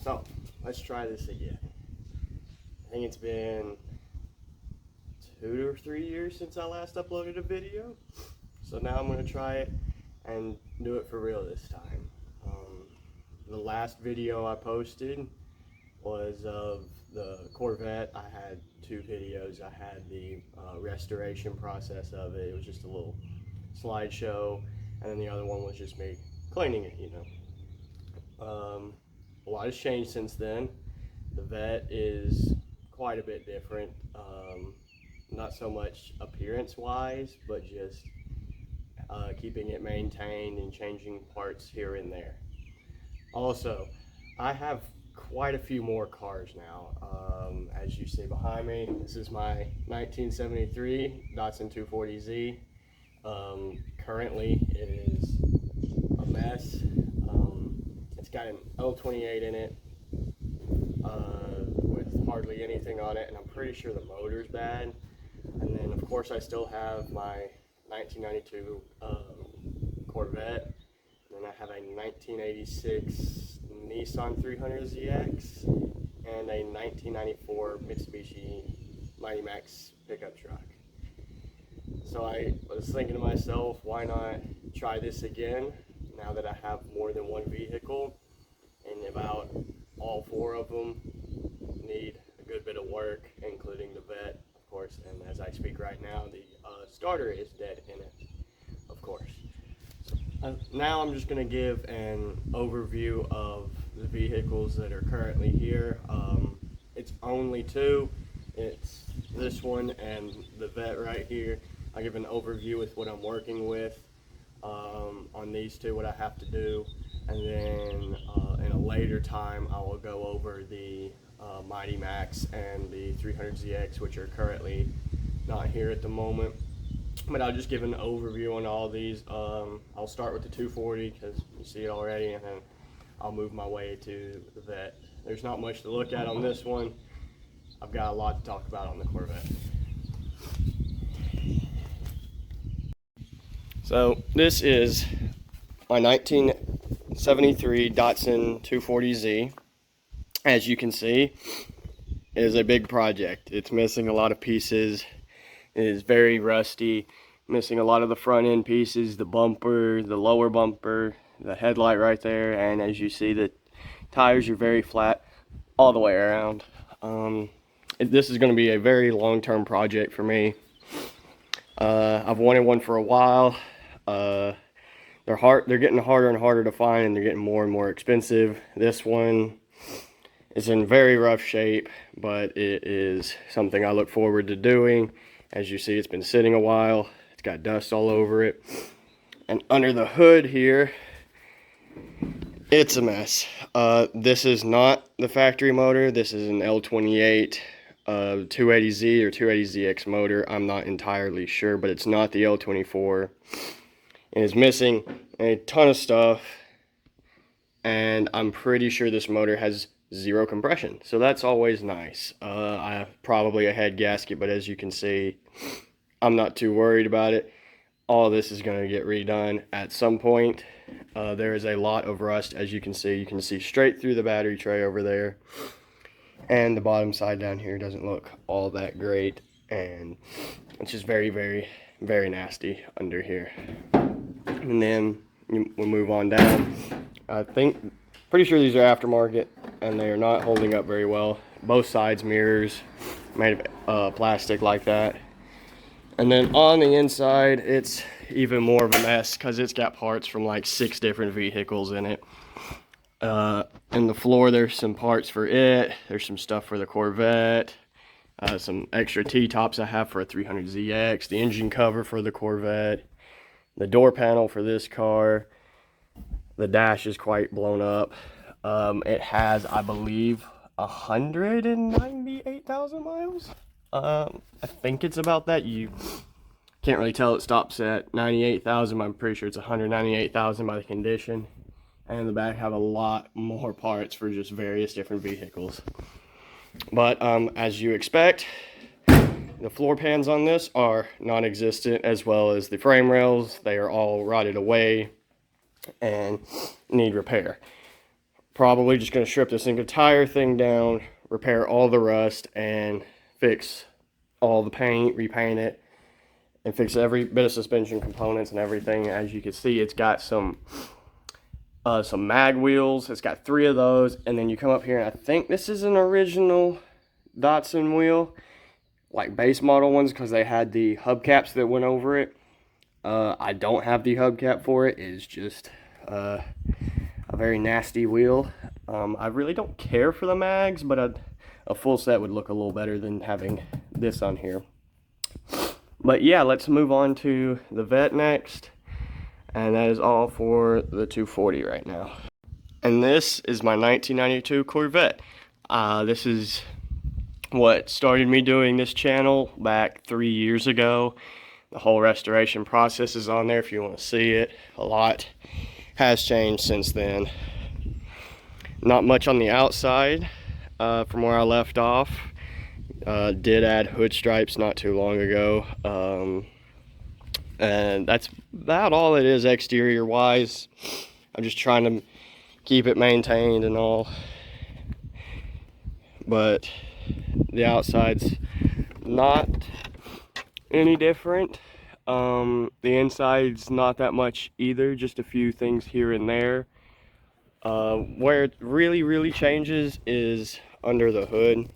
So, let's try this again. I think it's been 2 or 3 years since I last uploaded a video. So now I'm going to try it and do it for real this time. The last video I posted was of the Corvette. I had 2 videos. I had the restoration process of it. It was just a little slideshow, and then the other one was just me cleaning it, A lot has changed since then. The Vette is quite a bit different. Not so much appearance wise, but just keeping it maintained and changing parts here and there. Also, I have quite a few more cars now. As you see behind me, this is my 1973 Datsun 240Z. Currently it is a mess. It's got an L28 in it with hardly anything on it, and I'm pretty sure the motor's bad. And then of course I still have my 1992 Corvette, and then I have a 1986 Nissan 300ZX and a 1994 Mitsubishi Mighty Max pickup truck. So I was thinking to myself, why not try this again now that I have more than one vehicle, and about all 4 of them need a good bit of work, including the Vette, of course. And as I speak right now, the starter is dead in it, of course. Now I'm just going to give an overview of the vehicles that are currently here. It's only 2. It's this one and the Vette right here. I'll give an overview with what I'm working with on these 2, what I have to do, and then in a later time I will go over the Mighty Max and the 300ZX, which are currently not here at the moment. But I'll just give an overview on all these. I'll start with the 240 because you see it already, and then I'll move my way to the Vette. There's not much to look at on this one. I've got a lot to talk about on the Corvette. So this is my 1973 Datsun 240Z. As you can see, it is a big project. It's missing a lot of pieces. It is very rusty, missing a lot of the front end pieces, the bumper, the lower bumper, the headlight right there, and as you see, the tires are very flat all the way around. This is going to be a very long-term project for me. I've wanted one for a while. They're getting harder and harder to find, and they're getting more and more expensive. This one is in very rough shape, but it is something I look forward to doing. As you see, it's been sitting a while. It's got dust all over it. And under the hood here, it's a mess. This is not the factory motor. This is an L28 280Z or 280ZX motor. I'm not entirely sure, but it's not the L24. It is missing a ton of stuff, and I'm pretty sure this motor has 0 compression, so that's always nice. I have probably a head gasket, but as you can see, I'm not too worried about it. All this is going to get redone at some point. There is a lot of rust, as you can see. You can see straight through the battery tray over there, and the bottom side down here doesn't look all that great, and it's just very, very, very nasty under here. And then we'll move on down. Pretty sure these are aftermarket, and they are not holding up very well. Both sides mirrors made of plastic like that. And then on the inside, it's even more of a mess because it's got parts from like 6 different vehicles in it. In the floor, there's some parts for it. There's some stuff for the Corvette. Some extra T-tops I have for a 300ZX. The engine cover for the Corvette. The door panel for this car. The dash is quite blown up. It has, I believe, 198,000 miles. I think it's about that. You can't really tell. It stops at 98,000. I'm pretty sure it's 198,000 by the condition. And in the back have a lot more parts for just various different vehicles. But as you expect, the floor pans on this are non-existent, as well as the frame rails. They are all rotted away and need repair. probably just going to strip this entire thing down, repair all the rust, and fix all the paint, repaint it, and fix every bit of suspension components and everything. As you can see, it's got some mag wheels. It's got 3 of those, and then you come up here, and I think this is an original Datsun wheel, like base model ones, because they had the hubcaps that went over it. I don't have the hubcap for it. It's just a very nasty wheel. I really don't care for the mags, but a full set would look a little better than having this on here. But yeah, let's move on to the Vet next. And that is all for the 240 right now. And this is my 1992 Corvette. This is what started me doing this channel back 3 years ago. The whole restoration process is on there if you want to see it. A lot has changed since then. Not much on the outside from where I left off. Did add hood stripes not too long ago. And that's about all it is exterior wise. I'm just trying to keep it maintained and all. But the outside's not any different. The inside's not that much either, just a few things here and there. Where it really changes is under the hood.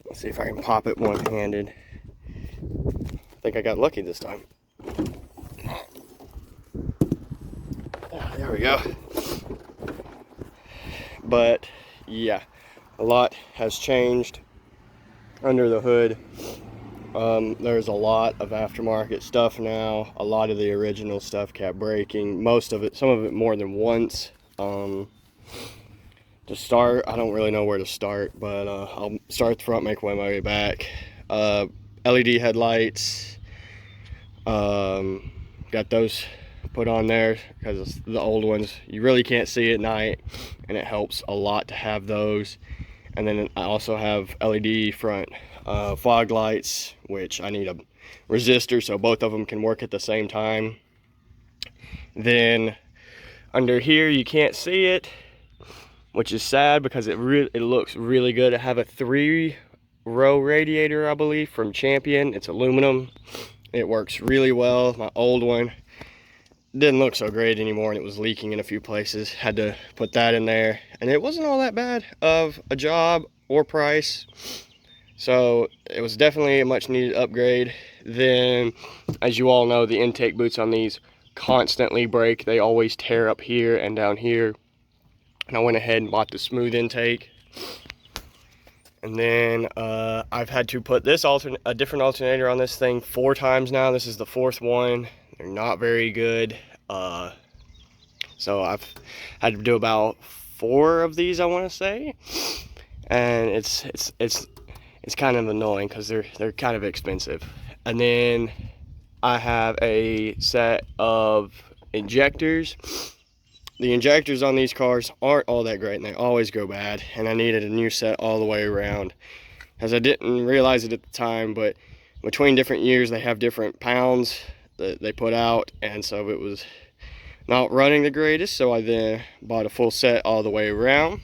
Let's see if I can pop it one-handed. I think I got lucky this time. There we go. But yeah, a lot has changed under the hood. There's a lot of aftermarket stuff now. A lot of the original stuff kept breaking. Most of it, some of it more than once. To start, I don't really know where to start, but I'll start at the front, make my way back. LED headlights, got those put on there because the old ones you really can't see at night, and it helps a lot to have those. And then I also have LED front fog lights, which I need a resistor so both of them can work at the same time. Then under here you can't see it, which is sad because it looks really good. I have a 3-row radiator, I believe, from Champion. It's aluminum. It works really well. My old one didn't look so great anymore, and it was leaking in a few places. Had to put that in there, and it wasn't all that bad of a job or price. So it was definitely a much needed upgrade. Then, as you all know, the intake boots on these constantly break. They always tear up here and down here. And I went ahead and bought the smooth intake. And then I've had to put this a different alternator on this thing 4 times now. This is the 4th one. They're not very good. So I've had to do about 4 of these, I want to say. And it's kind of annoying because they're kind of expensive. And then I have a set of injectors. The injectors on these cars aren't all that great, and they always go bad, and I needed a new set all the way around, as I didn't realize it at the time, but between different years they have different pounds that they put out, and so it was not running the greatest. So I then bought a full set all the way around,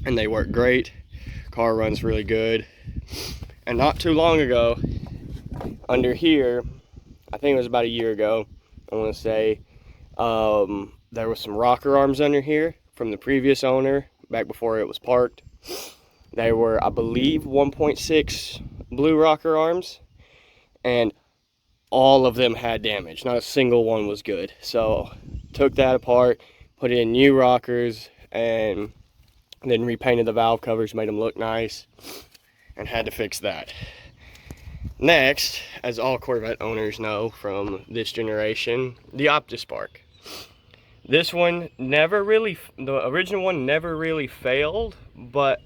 and they work great. Car runs really good. And not too long ago, under here, I think it was about a year ago, I want to say, there was some rocker arms under here from the previous owner, back before it was parked. They were, I believe, 1.6 blue rocker arms, and all of them had damage. Not a single one was good. So took that apart, put in new rockers, and then repainted the valve covers, made them look nice, and had to fix that. Next, as all Corvette owners know from this generation, the OptiSpark. This one the original one never really failed, but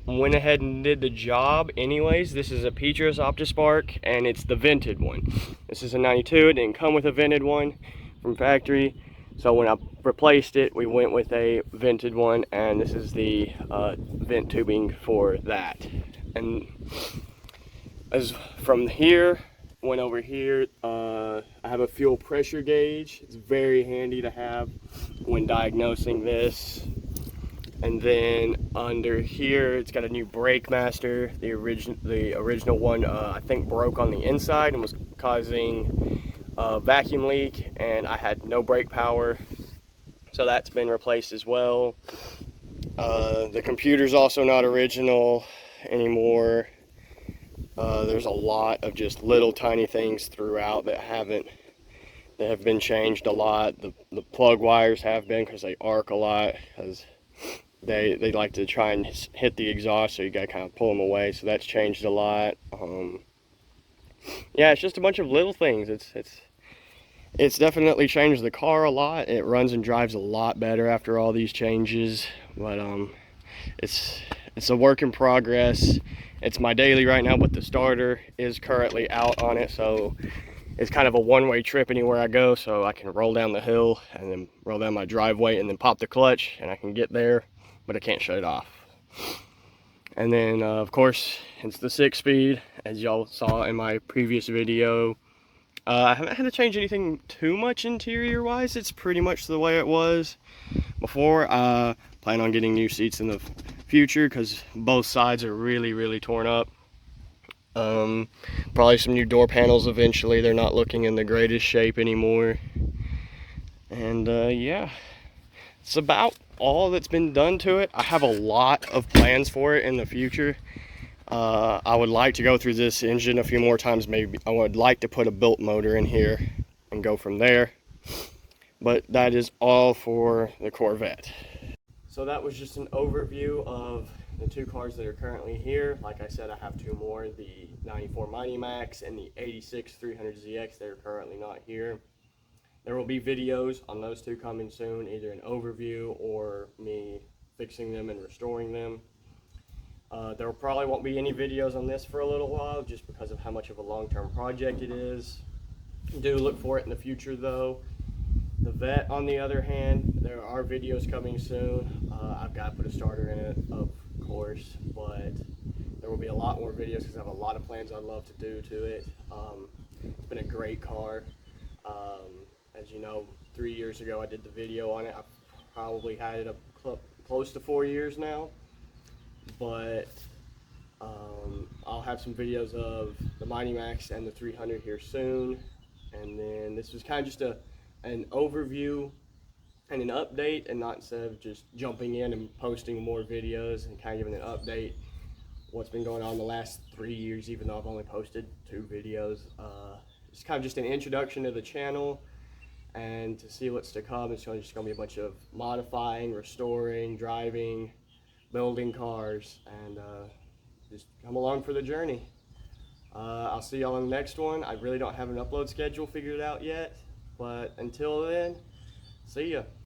went ahead and did the job anyways. This is a Petros OptiSpark, and it's the vented one. This is a 92, it didn't come with a vented one from factory. So when I replaced it, we went with a vented one, and this is the vent tubing for that. And as from here, went over here, I have a fuel pressure gauge. It's very handy to have when diagnosing this. And then under here, it's got a new brake master. The original one, I think, broke on the inside and was causing a vacuum leak, and I had no brake power, so that's been replaced as well. The computer's also not original anymore. There's a lot of just little tiny things throughout that have been changed a lot. The plug wires have been, because they arc a lot, because they like to try and hit the exhaust, so you gotta kind of pull them away. So that's changed a lot. Yeah, it's just a bunch of little things. It's definitely changed the car a lot. It runs and drives a lot better after all these changes, but it's a work in progress. It's my daily right now, but the starter is currently out on it, so it's kind of a one-way trip anywhere I go. So I can roll down the hill and then roll down my driveway and then pop the clutch, and I can get there, but I can't shut it off. And then of course, it's the 6-speed, as y'all saw in my previous video. I haven't had to change anything too much interior wise. It's pretty much the way it was before. Plan on getting new seats in the future, because both sides are really torn up. Probably some new door panels eventually. They're not looking in the greatest shape anymore. And yeah, it's about all that's been done to it. I have a lot of plans for it in the future. I would like to go through this engine a few more times. Maybe I would like to put a built motor in here and go from there. But that is all for the Corvette. So that was just an overview of the two cars that are currently here. Like I said, I have two more, the 94 Mighty Max and the 86 300ZX. They're currently not here. There will be videos on those two coming soon, either an overview or me fixing them and restoring them. There probably won't be any videos on this for a little while, just because of how much of a long-term project it is. Do look for it in the future though. The Vette, on the other hand, there are videos coming soon. I've got to put a starter in it, of course, but there will be a lot more videos because I have a lot of plans I'd love to do to it. It's been a great car. As you know, 3 years ago I did the video on it. I've probably had it up close to 4 years now. But I'll have some videos of the Mighty Max and the 300 here soon. And then this was kind of just an overview and an update, and not instead of just jumping in and posting more videos, and kind of giving an update what's been going on the last 3 years, even though I've only posted 2 videos. It's kind of just an introduction to the channel and to see what's to come. It's just going to be a bunch of modifying, restoring, driving, building cars, and just come along for the journey. I'll see y'all on the next one. I really don't have an upload schedule figured out yet, but until then, see ya.